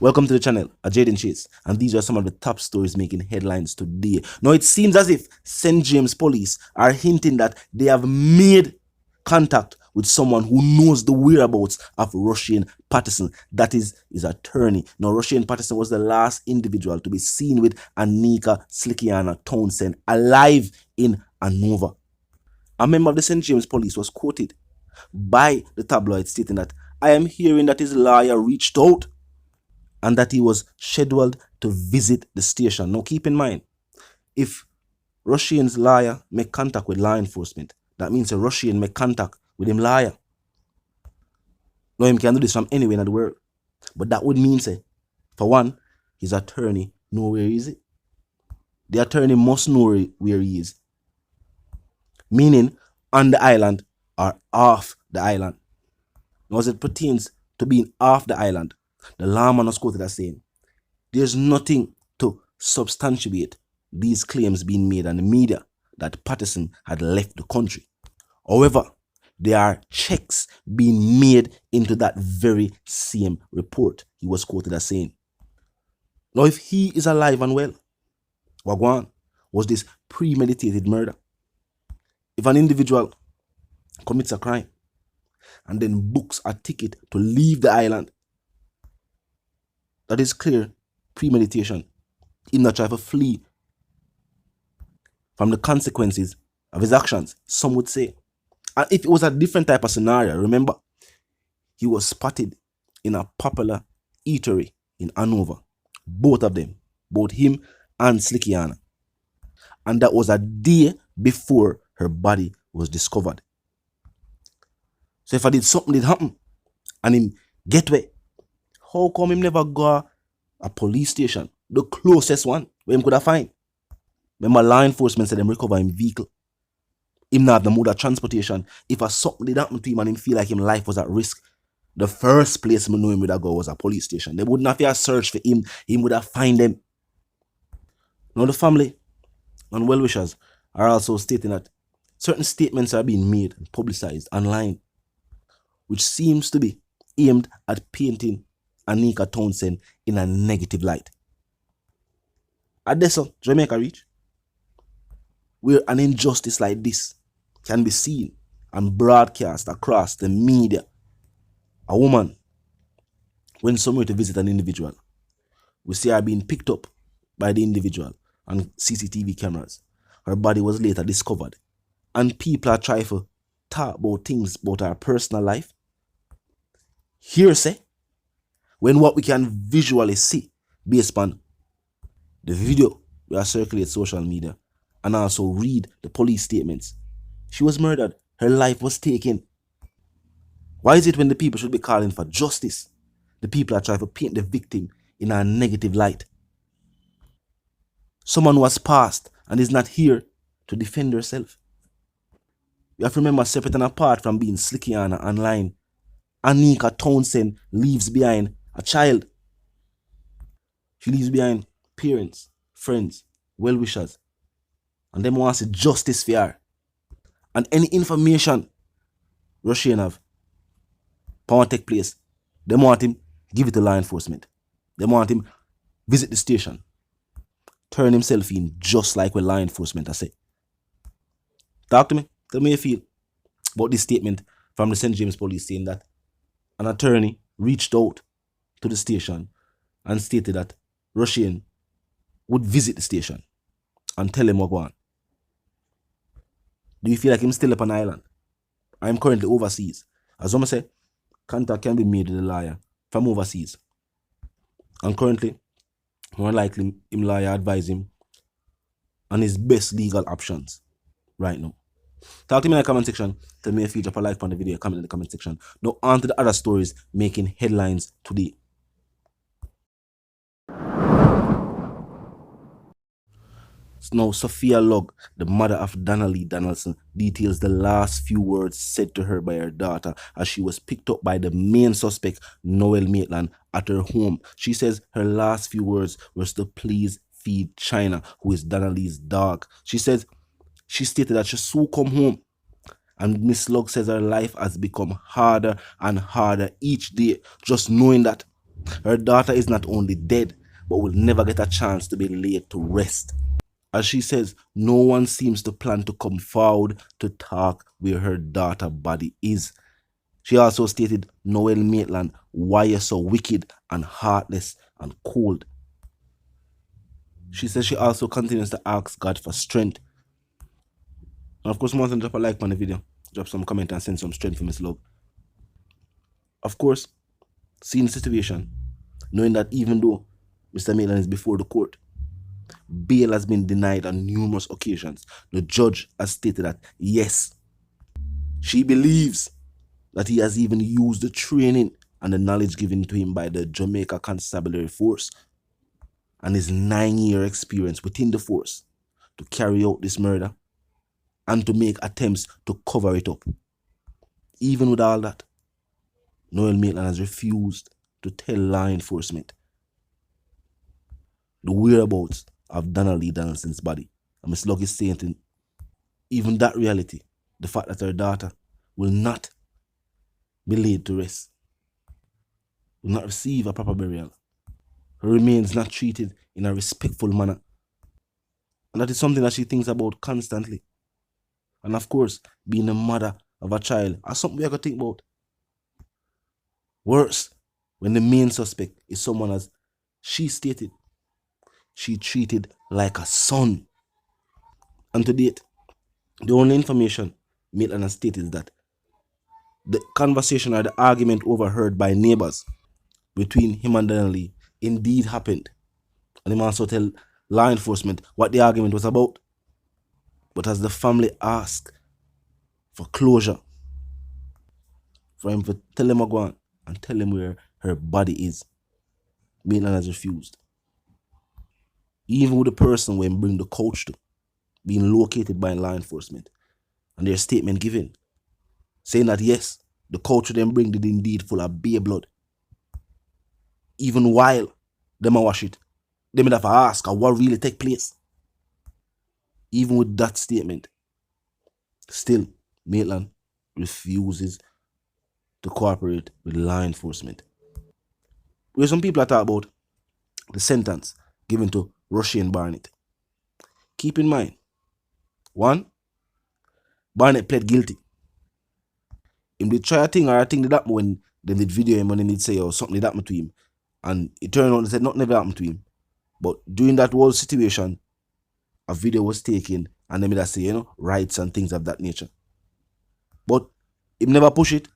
Welcome to the channel, Jaden Chase, and these are some of the top stories making headlines today. Now, it seems as if St. James Police are hinting that they have made contact with someone who knows the whereabouts of Rushane Patterson, that is his attorney. Now, Rushane Patterson was the last individual to be seen with Anika Slickianna Townsend alive in Hanover. A member of the St. James Police was quoted by the tabloid stating that, "I am hearing that his lawyer reached out and that he was scheduled to visit the station." Now keep in mind, if Rushane's lawyer make contact with law enforcement, that means a Rushane make contact with him lawyer. Now him can do this from anywhere in the world. But that would mean, say, for one, his attorney know where he is. The attorney must know where he is. Meaning on the island or off the island. Now as it pertains to being off the island, the lawman was quoted as saying, "There's nothing to substantiate these claims being made on the media that Patterson had left the country. However, there are checks being made into that very same report," he was quoted as saying. Now, if he is alive and well, Wagwan, was this premeditated murder? If an individual commits a crime and then books a ticket to leave the island, that is clear premeditation. Him not try to flee from the consequences of his actions, some would say. And if it was a different type of scenario, remember, he was spotted in a popular eatery in Hanover. Both of them, both him and Slickianna. And that was a day before her body was discovered. So if I did something did happen and him get away, how come him never go a police station, the closest one where him could have find? Remember, law enforcement said them recover him vehicle. Him not have the mode of transportation. If a something did happen to him and him feel like him life was at risk, the first place him know him would have go was a police station. They wouldn't have to search for him. Him would have find them. Now the family and well-wishers are also stating that certain statements are being made and publicized online, which seems to be aimed at painting Anika Townsend in a negative light. At this, Jamaica reach, where an injustice like this can be seen and broadcast across the media. A woman went somewhere to visit an individual. We see her being picked up by the individual on CCTV cameras. Her body was later discovered. And people are trying to talk about things about her personal life. Hearsay, when what we can visually see based on the video that circulates social media and also read the police statements. She was murdered. Her life was taken. Why is it when the people should be calling for justice, the people are trying to paint the victim in a negative light? Someone who has passed and is not here to defend herself. You have to remember, separate and apart from being Slickianna online, Anika Townsend leaves behind a child. She leaves behind parents, friends, well-wishers, and them wants justice for her. And any information Rushane have power take place, they want him give it to law enforcement. They want him visit the station, turn himself in just like what law enforcement has said. Talk to me. Tell me how you feel about this statement from the St. James Police saying that an attorney reached out to the station and stated that Rushane would visit the station and tell him what going on. Do you feel like him still up on island? I'm currently overseas. As I say, contact can be made with the lawyer from overseas. And currently, more likely, him lawyer advise him on his best legal options right now. Talk to me in the comment section. Tell me if you drop a like on the video, comment in the comment section. Now on to the other stories making headlines today. Now, Sophia Lugg, the mother of Donna Donaldson, details the last few words said to her by her daughter as she was picked up by the main suspect, Noel Maitland, at her home. She says her last few words was to please feed China, who is Donna Lee's dog. She stated that she soon come home, and Miss Lugg says her life has become harder and harder each day, just knowing that Her daughter is not only dead, but will never get a chance to be laid to rest. As she says, no one seems to plan to come forward to talk where her daughter's body is. She also stated, Noel Maitland, why you're so wicked and heartless and cold. She says she also continues to ask God for strength. And of course, more than drop a like on the video, drop some comment and send some strength for Miss Love. Of course, seeing the situation, knowing that even though Mr. Maitland is before the court, bail has been denied on numerous occasions. The judge has stated that, yes, she believes that he has even used the training and the knowledge given to him by the Jamaica Constabulary Force and his 9-year experience within the force to carry out this murder and to make attempts to cover it up. Even with all that, Noel Maitland has refused to tell law enforcement the whereabouts of Donna Lee Donaldson's body. And Miss Lugg is saying even that reality, the fact that her daughter will not be laid to rest, will not receive a proper burial, her remains not treated in a respectful manner. And that is something that she thinks about constantly. And of course, being a mother of a child is something we have to think about. Worse, when the main suspect is someone, as she stated, she treated like a son. And to date, the only information Maitland has stated is that the conversation or the argument overheard by neighbors between him and Donna Lee indeed happened. And him also tell law enforcement what the argument was about. But as the family asked for closure, for him to tell them go on and tell them where her body is, Maitland has refused. Even with the person when bring the couch to being located by law enforcement and their statement given, saying that yes, the couch them bring did indeed full of bear blood. Even while them a wash it, they may have to ask what really take place. Even with that statement, still Maitland refuses to cooperate with law enforcement. Where some people are talking about the sentence given to Rushane Barnett. Keep in mind, 1, Barnett pled guilty. If they try a thing or a thing that happened when they did video him and they did say or something that happened to him, and it turned out they said nothing ever happened to him. But during that whole situation, a video was taken and they made us say, rights and things of that nature. But he never push it.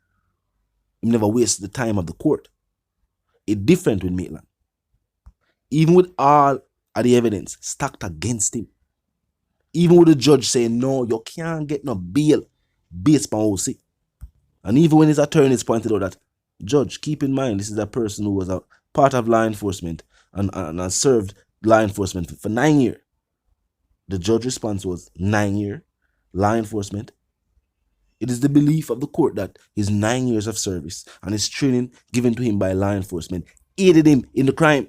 He never waste the time of the court. It's different with Maitland. Even with all of the evidence stacked against him, even with the judge saying, no, you can't get no bail based on OC. And even when his attorneys pointed out that, judge, keep in mind, this is a person who was a part of law enforcement and has served law enforcement for 9 years. The judge's response was 9 years, law enforcement. It is the belief of the court that his 9 years of service and his training given to him by law enforcement aided him in the crime.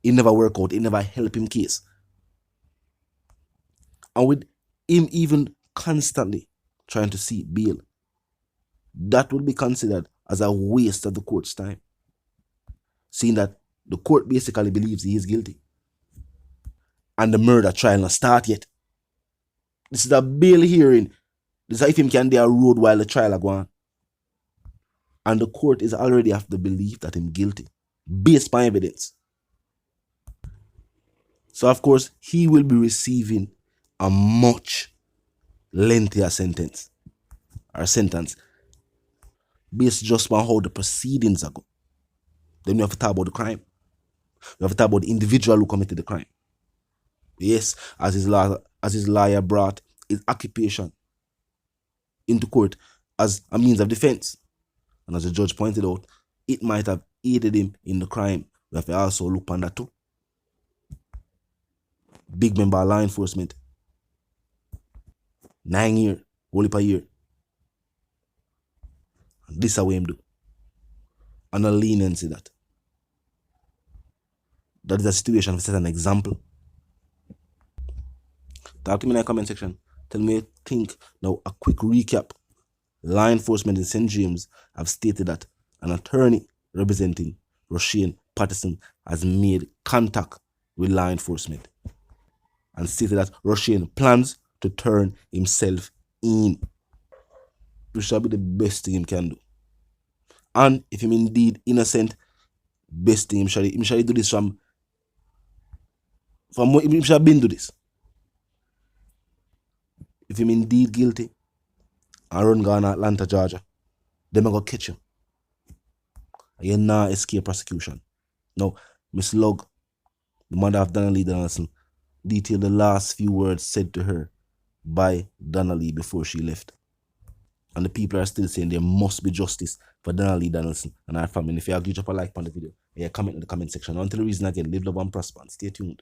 It never worked out. It never helped him case. And with him even constantly trying to seek bail, that would be considered as a waste of the court's time, seeing that the court basically believes he is guilty and the murder trial not start yet. This is a bail hearing. This is if him can do a road while the trial are going. And the court is already of the belief that him guilty based on evidence. So of course he will be receiving a much lengthier sentence based just on how the proceedings are going. Then we have to talk about the crime. We have to talk about the individual who committed the crime. Yes, as his lawyer brought his occupation into court as a means of defense. And as the judge pointed out, it might have aided him in the crime. We have to also look on that too. Big member of law enforcement. 9 years, only per year. And this is what him do. And a leniency that. That is a situation to set an example. Talk to me in the comment section. Tell me what you think. Now, a quick recap. Law enforcement in St. James have stated that an attorney representing Rushane Patterson has made contact with law enforcement and stated that Rushane plans to turn himself in. Which shall be the best thing him can do. And if him indeed innocent, best thing him shall do this from him shall been do this. If him indeed guilty and run gone Atlanta, Georgia, them go catch him. You nah escape prosecution. Now, Miss Lug, the mother of Donna Lee Donaldson, detailed the last few words said to her by Donna Lee before she left. And the people are still saying there must be justice for Donna Lee Donaldson and her family. If you agree, drop a like on the video. Yeah, comment in the comment section. Until the reason again, live, love, and prosper. And stay tuned.